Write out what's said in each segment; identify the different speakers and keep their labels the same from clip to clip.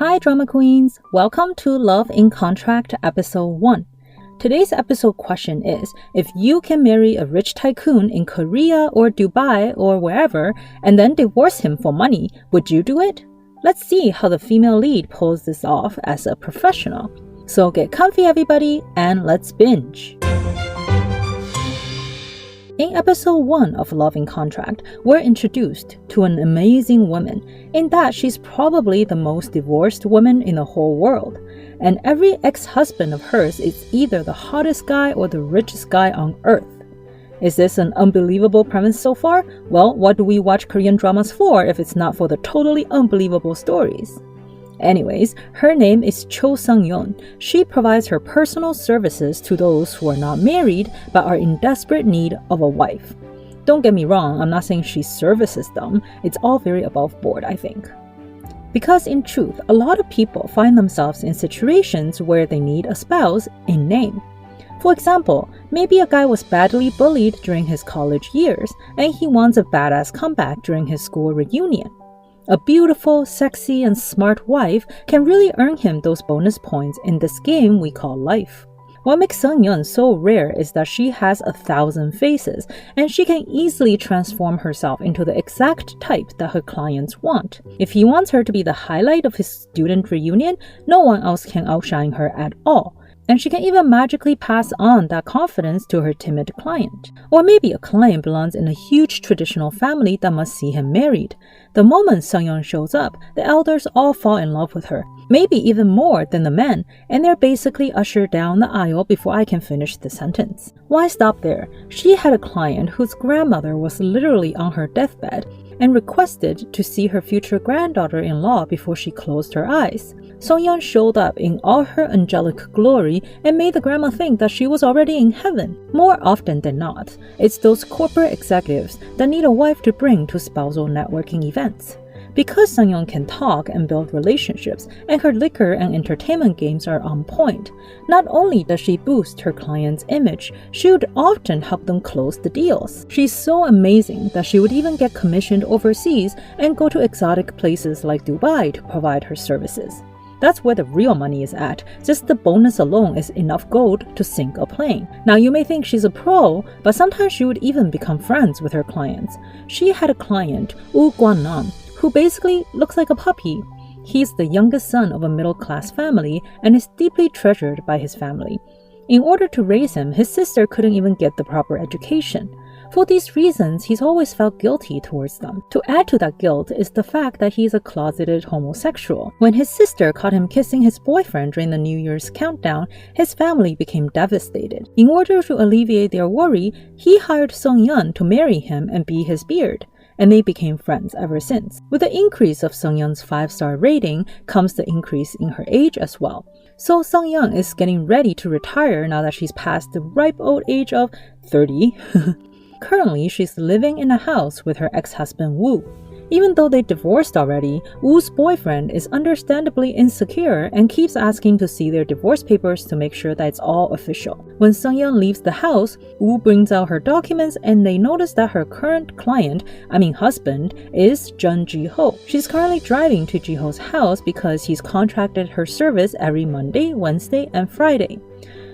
Speaker 1: Hi drama queens! Welcome to Love in Contract episode 1. Today's episode question is, if you can marry a rich tycoon in Korea or Dubai or wherever and then divorce him for money, would you do it? Let's see how the female lead pulls this off as a professional. So get comfy everybody and let's binge! In episode 1 of Love in Contract, we're introduced to an amazing woman in that she's probably the most divorced woman in the whole world. And every ex-husband of hers is either the hottest guy or the richest guy on earth. Is this an unbelievable premise so far? Well, what do we watch Korean dramas for if it's not for the totally unbelievable stories? Anyways, her name is Choi Sang-Eun. She provides her personal services to those who are not married but are in desperate need of a wife. Don't get me wrong, I'm not saying she services them. It's all very above board, I think. Because in truth, a lot of people find themselves in situations where they need a spouse in name. For example, maybe a guy was badly bullied during his college years and he wants a badass comeback during his school reunion. A beautiful, sexy, and smart wife can really earn him those bonus points in this game we call life. What makes Sang-Eun so rare is that she has 1,000 faces, and she can easily transform herself into the exact type that her clients want. If he wants her to be the highlight of his student reunion, no one else can outshine her at all. And she can even magically pass on that confidence to her timid client. Or maybe a client belongs in a huge traditional family that must see him married. The moment Sang-Eun shows up, the elders all fall in love with her, maybe even more than the men, and they're basically ushered down the aisle before I can finish the sentence. Why stop there? She had a client whose grandmother was literally on her deathbed and requested to see her future granddaughter-in-law before she closed her eyes. Sang-Eun showed up in all her angelic glory and made the grandma think that she was already in heaven. More often than not, it's those corporate executives that need a wife to bring to spousal networking events. Because Sang-Eun can talk and build relationships, and her liquor and entertainment games are on point, not only does she boost her clients' image, she would often help them close the deals. She's so amazing that she would even get commissioned overseas and go to exotic places like Dubai to provide her services. That's where the real money is at. Just the bonus alone is enough gold to sink a plane. Now you may think she's a pro, but sometimes she would even become friends with her clients. She had a client, Woo Kwan-nam, who basically looks like a puppy. He's the youngest son of a middle-class family and is deeply treasured by his family. In order to raise him, his sister couldn't even get the proper education. For these reasons, he's always felt guilty towards them. To add to that guilt is the fact that he's a closeted homosexual. When his sister caught him kissing his boyfriend during the New Year's countdown, his family became devastated. In order to alleviate their worry, he hired Sang-Eun to marry him and be his beard. And they became friends ever since. With the increase of Sang-Eun's 5-star rating comes the increase in her age as well. So Sang-Eun is getting ready to retire now that she's past the ripe old age of 30. Currently, she's living in a house with her ex-husband Woo. Even though they divorced already, Woo's boyfriend is understandably insecure and keeps asking to see their divorce papers to make sure that it's all official. When Sang-Eun leaves the house, Woo brings out her documents and they notice that her current husband, is Jun Ji-ho. She's currently driving to Ji-ho's house because he's contracted her service every Monday, Wednesday, and Friday.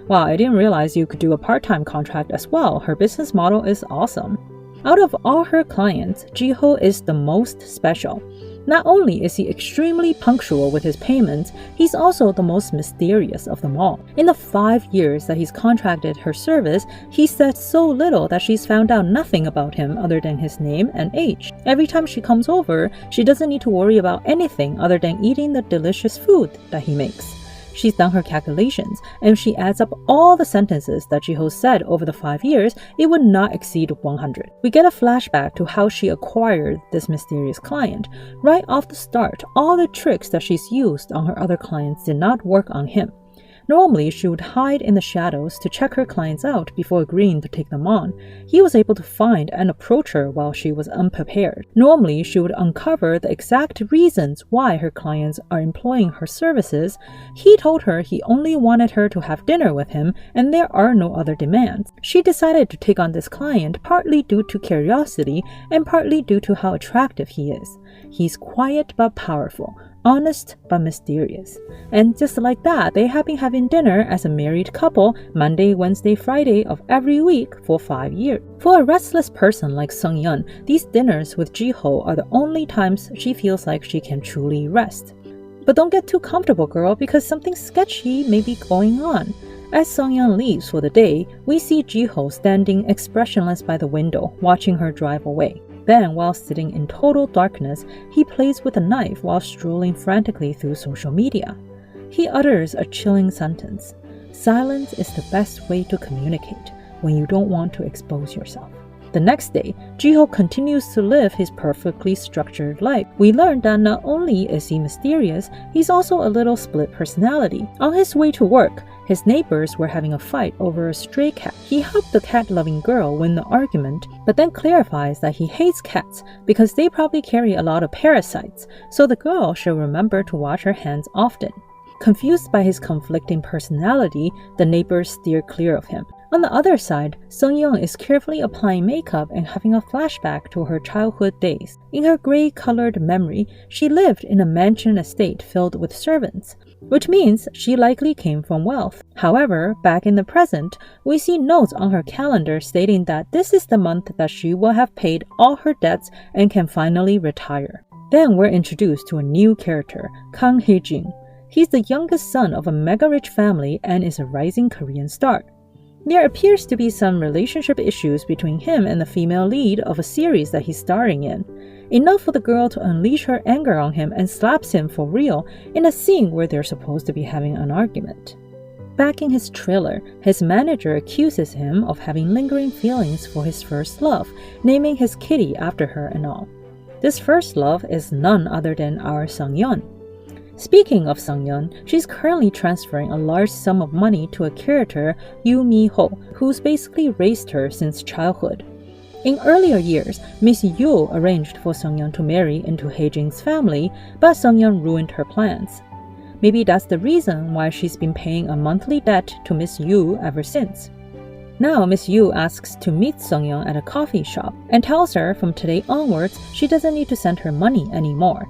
Speaker 1: Wow, I didn't realize you could do a part-time contract as well. Her business model is awesome. Out of all her clients, Ji-ho is the most special. Not only is he extremely punctual with his payments, he's also the most mysterious of them all. In the 5 years that he's contracted her service, he said so little that she's found out nothing about him other than his name and age. Every time she comes over, she doesn't need to worry about anything other than eating the delicious food that he makes. She's done her calculations, and if she adds up all the sentences that Ji-ho said over the 5 years, it would not exceed 100. We get a flashback to how she acquired this mysterious client. Right off the start, all the tricks that she's used on her other clients did not work on him. Normally, she would hide in the shadows to check her clients out before agreeing to take them on. He was able to find and approach her while she was unprepared. Normally, she would uncover the exact reasons why her clients are employing her services. He told her he only wanted her to have dinner with him and there are no other demands. She decided to take on this client partly due to curiosity and partly due to how attractive he is. He's quiet but powerful. honest but mysterious. And just like that, they have been having dinner as a married couple Monday, Wednesday, Friday of every week for 5 years. For a restless person like Sang-Eun, these dinners with Ji-ho are the only times she feels like she can truly rest. But don't get too comfortable, girl, because something sketchy may be going on. As Sang-Eun leaves for the day, we see Ji-ho standing expressionless by the window, watching her drive away. Then, while sitting in total darkness, he plays with a knife while strolling frantically through social media. He utters a chilling sentence: "Silence is the best way to communicate when you don't want to expose yourself." The next day, Ji-ho continues to live his perfectly structured life. We learn that not only is he mysterious, he's also a little split personality. On his way to work, his neighbors were having a fight over a stray cat. He helped the cat-loving girl win the argument, but then clarifies that he hates cats because they probably carry a lot of parasites, so the girl should remember to wash her hands often. Confused by his conflicting personality, the neighbors steer clear of him. On the other side, Sang-Eun is carefully applying makeup and having a flashback to her childhood days. In her gray-colored memory, she lived in a mansion estate filled with servants, which means she likely came from wealth. However, back in the present, we see notes on her calendar stating that this is the month that she will have paid all her debts and can finally retire. Then we're introduced to a new character, Kang Hae-Jin. He's the youngest son of a mega-rich family and is a rising Korean star. There appears to be some relationship issues between him and the female lead of a series that he's starring in. Enough for the girl to unleash her anger on him and slaps him for real in a scene where they're supposed to be having an argument. Back in his trailer, his manager accuses him of having lingering feelings for his first love, naming his kitty after her and all. This first love is none other than our Sang-Eun. Speaking of Sang-Eun, she's currently transferring a large sum of money to a character, Yoo Mi-ho, who's basically raised her since childhood. In earlier years, Miss Yoo arranged for Sang-Eun to marry into Hae-Jin's family, but Sang-Eun ruined her plans. Maybe that's the reason why she's been paying a monthly debt to Miss Yoo ever since. Now Miss Yoo asks to meet Sang-Eun at a coffee shop and tells her from today onwards she doesn't need to send her money anymore.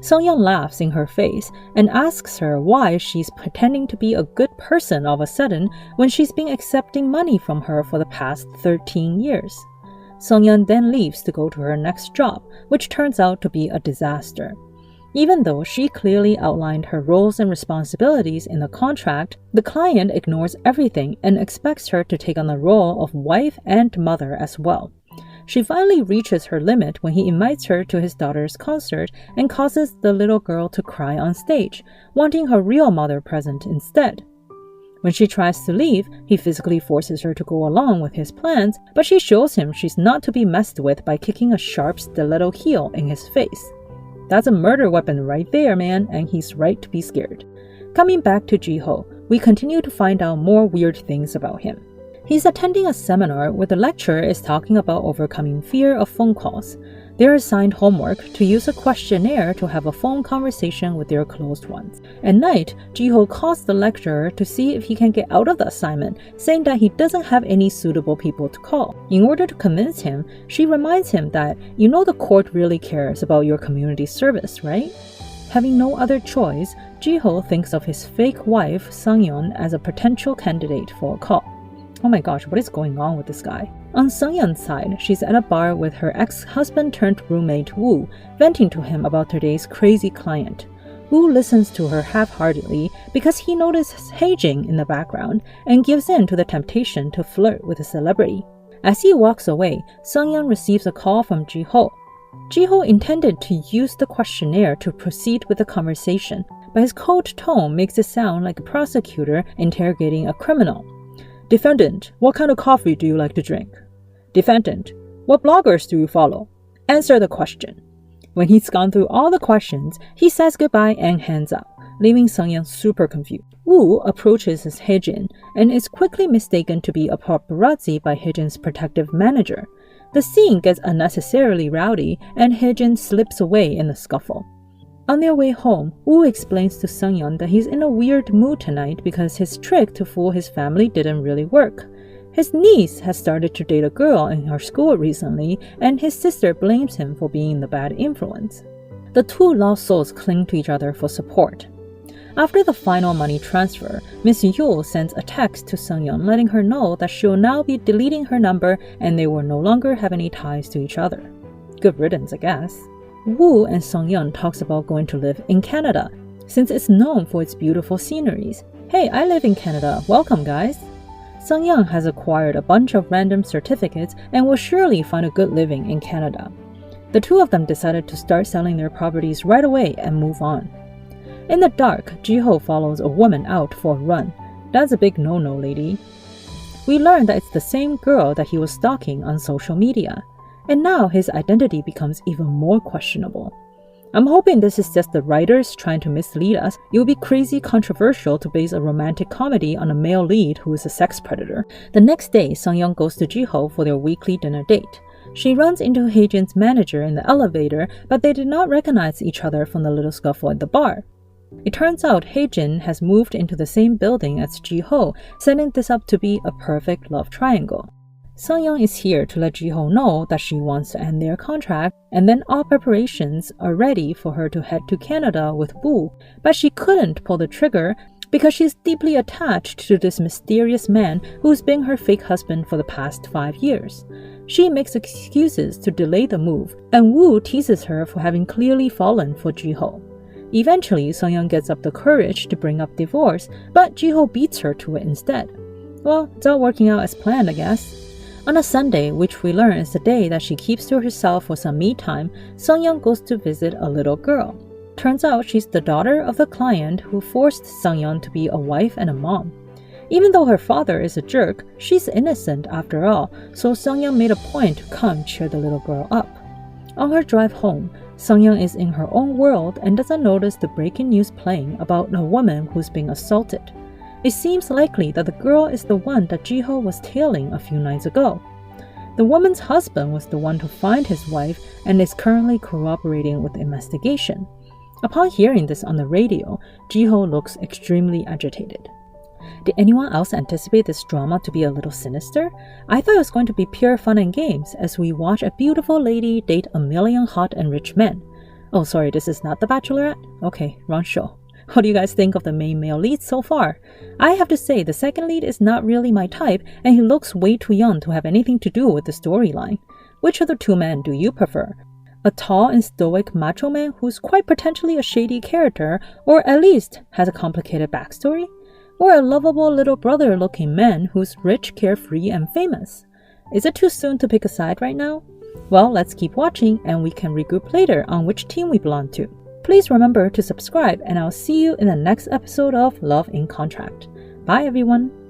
Speaker 1: Sang-Eun laughs in her face and asks her why she's pretending to be a good person all of a sudden when she's been accepting money from her for the past 13 years. Sang-Eun then leaves to go to her next job, which turns out to be a disaster. Even though she clearly outlined her roles and responsibilities in the contract, the client ignores everything and expects her to take on the role of wife and mother as well. She finally reaches her limit when he invites her to his daughter's concert and causes the little girl to cry on stage, wanting her real mother present instead. When she tries to leave, he physically forces her to go along with his plans, but she shows him she's not to be messed with by kicking a sharp stiletto heel in his face. That's a murder weapon right there, man, and he's right to be scared. Coming back to Ji-ho, we continue to find out more weird things about him. He's attending a seminar where the lecturer is talking about overcoming fear of phone calls. They're assigned homework to use a questionnaire to have a phone conversation with their closed ones. At night, Ji-ho calls the lecturer to see if he can get out of the assignment, saying that he doesn't have any suitable people to call. In order to convince him, she reminds him that you know the court really cares about your community service, right? Having no other choice, Ji-ho thinks of his fake wife, Sang-Eun, as a potential candidate for a call. Oh my gosh, what is going on with this guy? On Sang-Eun's side, she's at a bar with her ex-husband turned roommate Woo, venting to him about today's crazy client. Woo listens to her half-heartedly because he notices Hae-Jin in the background and gives in to the temptation to flirt with a celebrity. As he walks away, Sang-Eun receives a call from Ji-ho. Ji-ho intended to use the questionnaire to proceed with the conversation, but his cold tone makes it sound like a prosecutor interrogating a criminal. Defendant, what kind of coffee do you like to drink? Defendant, what bloggers do you follow? Answer the question. When he's gone through all the questions, he says goodbye and hands up, leaving Sang-Eun super confused. Woo approaches his Hae-Jin and is quickly mistaken to be a paparazzi by Hae-Jin's protective manager. The scene gets unnecessarily rowdy and Hae-Jin slips away in the scuffle. On their way home, Woo explains to Sang-Eun that he's in a weird mood tonight because his trick to fool his family didn't really work. His niece has started to date a girl in her school recently, and his sister blames him for being the bad influence. The two lost souls cling to each other for support. After the final money transfer, Miss Yoo sends a text to Sang-Eun letting her know that she'll now be deleting her number and they will no longer have any ties to each other. Good riddance, I guess. Woo and Sang-Eun talks about going to live in Canada, since it's known for its beautiful sceneries. Hey, I live in Canada, welcome guys! Sang-Eun has acquired a bunch of random certificates and will surely find a good living in Canada. The two of them decided to start selling their properties right away and move on. In the dark, Ji-ho follows a woman out for a run. That's a big no-no, lady. We learn that it's the same girl that he was stalking on social media, and now his identity becomes even more questionable. I'm hoping this is just the writers trying to mislead us. It would be crazy controversial to base a romantic comedy on a male lead who is a sex predator. The next day, Sang-Eun goes to Ji-ho for their weekly dinner date. She runs into Hae-Jin's manager in the elevator, but they did not recognize each other from the little scuffle at the bar. It turns out Hae-Jin has moved into the same building as Ji-ho, setting this up to be a perfect love triangle. Sang-Eun is here to let Ji-ho know that she wants to end their contract, and then all preparations are ready for her to head to Canada with Woo, but she couldn't pull the trigger because she's deeply attached to this mysterious man who's been her fake husband for the past 5 years. She makes excuses to delay the move, and Woo teases her for having clearly fallen for Ji-ho. Eventually, Sang-Eun gets up the courage to bring up divorce, but Ji-ho beats her to it instead. Well, it's all working out as planned, I guess. On a Sunday, which we learn is the day that she keeps to herself for some me time, Sang-Eun goes to visit a little girl. Turns out she's the daughter of the client who forced Sang-Eun to be a wife and a mom. Even though her father is a jerk, she's innocent after all, so Sang-Eun made a point to come cheer the little girl up. On her drive home, Sang-Eun is in her own world and doesn't notice the breaking news playing about a woman who's being assaulted. It seems likely that the girl is the one that Ji-ho was tailing a few nights ago. The woman's husband was the one to find his wife and is currently cooperating with the investigation. Upon hearing this on the radio, Ji-ho looks extremely agitated. Did anyone else anticipate this drama to be a little sinister? I thought it was going to be pure fun and games as we watch a beautiful lady date a million hot and rich men. Oh, sorry, this is not The Bachelorette? Okay, wrong show. What do you guys think of the main male lead so far? I have to say, the second lead is not really my type, and he looks way too young to have anything to do with the storyline. Which of the two men do you prefer? A tall and stoic macho man who's quite potentially a shady character, or at least has a complicated backstory? Or a lovable little brother-looking man who's rich, carefree, and famous? Is it too soon to pick a side right now? Well, let's keep watching and we can regroup later on which team we belong to. Please remember to subscribe and I'll see you in the next episode of Love in Contract. Bye everyone!